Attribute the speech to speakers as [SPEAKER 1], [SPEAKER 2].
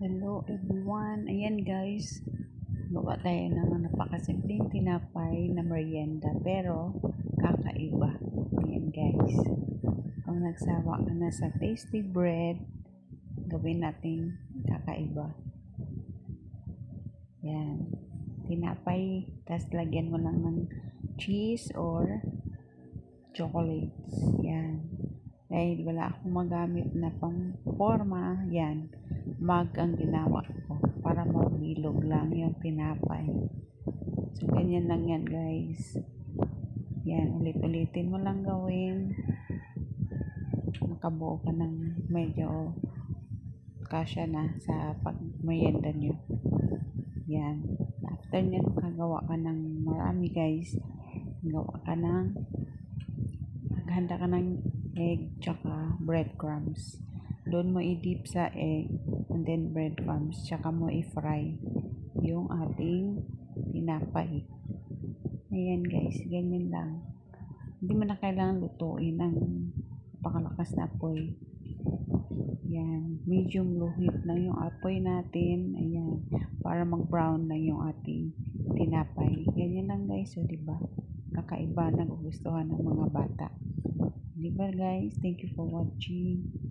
[SPEAKER 1] Hello everyone. Ayan guys, gawa tayo ng napakasimpleng tinapay na merienda pero kakaiba. Ayan guys, kung nagsawa ka na sa tasty bread, gawin natin kakaiba. Yan, tinapay, tas lagyan mo lang ng cheese or chocolates. Yan. Dahil wala akong magamit na pang forma, yan, mug ang ginawa ko para mabilog lang yung tinapay. So, ganyan lang yan guys. Yan, ulit-ulitin mo lang gawin. Makabuo ka ng medyo kasya na sa pagmerienda nyo. Yan. After nyan, makagawa ka ng marami guys. Gawa ka ng maghanda ka ng egg tsaka breadcrumbs. Doon mo i-dip sa egg and then breadcrumbs tsaka mo i-fry yung ating tinapay. Ayan guys, ganyan lang. Hindi mo na kailangan lutuin ng napakalakas na apoy. Yan, medium low heat lang yung apoy natin. Ayan, para mag-brown lang yung ating tinapay. Ganyan lang guys, so diba? Kakaiba, nagugustuhan ng mga bata. Diba guys? Thank you for watching.